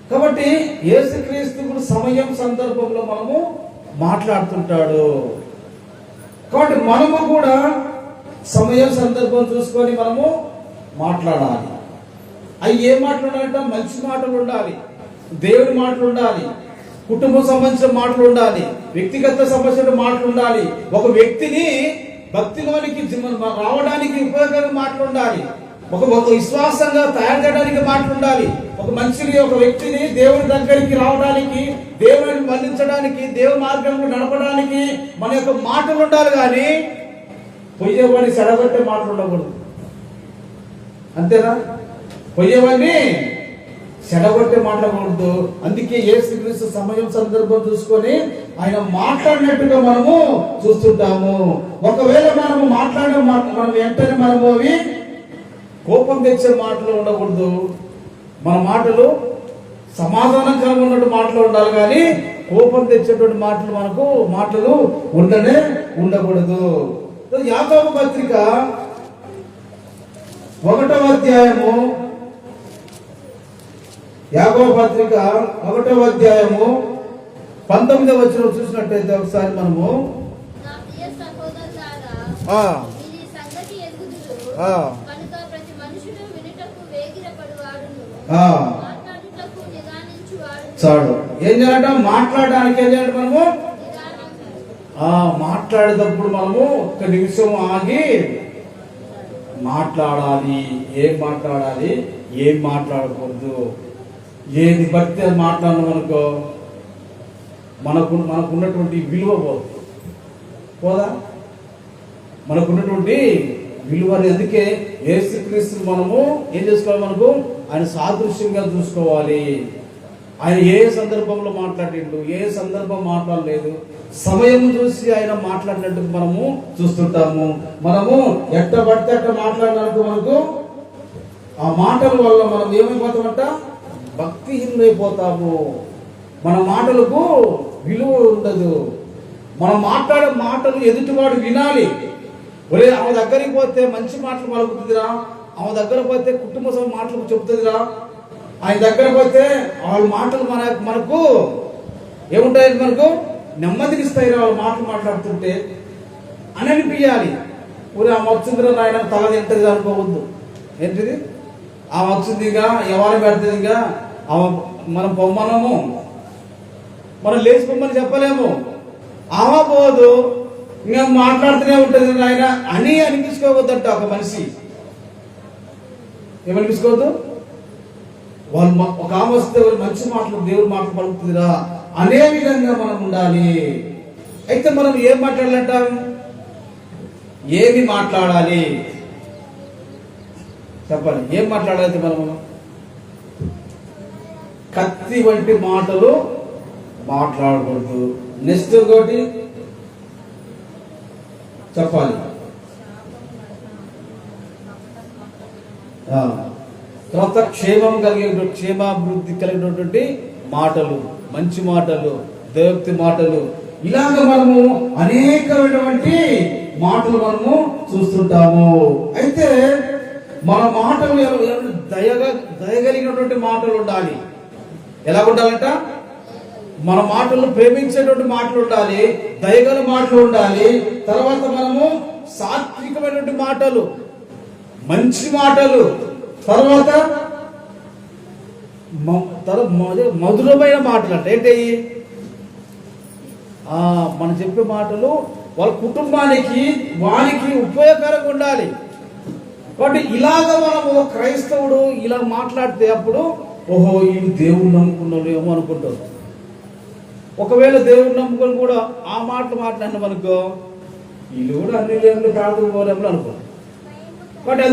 కాబట్టి యేసుక్రీస్తు సమయం సందర్భంలో మనము మాట్లాడుతుంటాడు. కాబట్టి మనము కూడా సమయం సందర్భం చూసుకొని మనము మాట్లాడాలి. అవి ఏ మాటలు ఉండాలంటే మంచి మాటలు ఉండాలి, దేవుడి మాటలు ఉండాలి, కుటుంబం సంబంధించిన మాటలు ఉండాలి, వ్యక్తిగత సంబంధించిన మాటలు ఉండాలి, ఒక వ్యక్తిని భక్తిలోనికి రావడానికి ఉపయోగకరమైన మాటలు ఉండాలి, ఒక విశ్వాసంగా తయారు చేయడానికి మాటలు ఉండాలి, ఒక మనిషిని ఒక వ్యక్తిని దేవుడి దగ్గరికి రావడానికి, దేవుడిని బంధించడానికి, దేవుడి మార్గంలో నడపడానికి మన యొక్క మాటలు ఉండాలి. కానీ పొయ్యేవాడిని చెడగొట్టే మాటలు ఉండకూడదు. అంతేనా? పొయ్యేవాడిని చెడగొట్టే మాట్లాడకూడదు. అందుకే యేసుక్రీస్తు సమయం సందర్భం చూసుకొని ఆయన మాట్లాడినట్టుగా మనము చూస్తుంటాము. ఒకవేళ మనము మనం వెంటనే మనము అవి కోపం తెచ్చే మాటలు ఉండకూడదు. మన మాటలు సమాధానకరంగా ఉన్నట్టు మాటలు ఉండాలి, కానీ కోపం తెచ్చేటువంటి మాటలు ఉండకూడదు. యాకోబు పత్రిక 1వ అధ్యాయము, యాకోబు పత్రిక 1వ అధ్యాయము 19వ వచనం చూసినట్టయితే ఒకసారి మనము చాడు ఏం చేయాలంట? మాట్లాడడానికి ఏం చేయాలి? మనము మాట్లాడేటప్పుడు మనము ఒక్క నిమిషం ఆగి మాట్లాడాలి. ఏం మాట్లాడాలి, ఏం మాట్లాడకూడదు, ఏది బట్టి అది మాట్లాడడం అనుకో మనకున్నటువంటి విలువ పోదా? మనకున్నటువంటి విలువ. అందుకే యేసుక్రీస్తు మనము ఏం చేసుకోవాలి? మనకు ఆయన సాదృశ్యంగా చూసుకోవాలి. ఆయన ఏ సందర్భంలో మాట్లాడిండు, ఏ సందర్భం మాట్లాడలేదు, సమయం చూసి ఆయన మాట్లాడినట్టు మనము చూస్తుంటాము. మనము ఎట్ట పడితే అట్ట మాట్లాడినట్టు మనకు ఆ మాటల వల్ల మనం ఏమైపోతామంట? భక్తిహీనులైపోతాము. మన మాటలకు విలువ ఉండదు. మనం మాట్లాడే మాటలు ఎదుటివాడు వినాలి. ఒరే ఆమె దగ్గరికి పోతే మంచి మాటలు పలుకుతుందిరా, ఆమె దగ్గర పోతే కుటుంబ మాటలు చెబుతుందిరా, ఆయన దగ్గర పోతే వాళ్ళ మాటలు మనకు ఏముంటాయి? మనకు నెమ్మదినిస్తాయి వాళ్ళ మాటలు మాట్లాడుతుంటే అని అనిపించాలి. ఊరి ఆమె వచ్చిందిరా నాయన తల తింటది అనుకోవద్దు. ఏంటిది? ఆమె వచ్చిందిగా ఎవరు పెడుతుందిగా మనం లేచి పొమ్మని చెప్పలేము. ఆమె పోదు, ఇంకా మాట్లాడుతూనే ఉంటుంది ఆయన అని అనిపించుకోవద్దంట. ఒక మనిషి ఏమనిపించుకోవద్దు? వాళ్ళు ఒక ఆమె వస్తే మంచి మాటలు, దేవుడి మాటలు పలుకుతుందిరా అనే విధంగా మనం ఉండాలి. అయితే మనం ఏం మాట్లాడాలంట? ఏమి మాట్లాడాలి చెప్పాలి. ఏం మాట్లాడాలి? మనము కత్తి వంటి మాటలు మాట్లాడకూడదు. నెక్స్ట్ ఇంకోటి చెప్పాలి. తర్వాత క్షేమాభివృద్ధి కలిగినటువంటి మాటలు, మంచి మాటలు, దేవక్తి మాటలు, ఇలాగ మనము అనేకమైనటువంటి మాటలు మనము చూస్తుంటాము. అయితే మన మాటలు దయగలిగినటువంటి మాటలు ఉండాలి. ఎలా ఉండాలంట? మన మాటలు ప్రేమించేటువంటి మాటలు ఉండాలి, దయగల మాటలు ఉండాలి. తర్వాత మనము సాత్వికమైనటువంటి మాటలు, మంచి మాటలు, తర్వాత మధురమైన మాటలు. అంటే ఏంటి? మనం చెప్పే మాటలు వాళ్ళ కుటుంబానికి వానికి ఉపయోగకరంగా ఉండాలి. కాబట్టి ఇలాగ మనము క్రైస్తవుడు ఇలా మాట్లాడితే అప్పుడు ఓహో వీళ్ళు దేవుడు నమ్ముకున్నాడు ఏమో అనుకుంటారు. ఒకవేళ దేవుడు నమ్ముకొని కూడా ఆ మాటలు మాట్లాడిన మనకో వీళ్ళు కూడా అన్ని లేములు ప్రార్థన పోలేములు అనుకో. కాబట్టి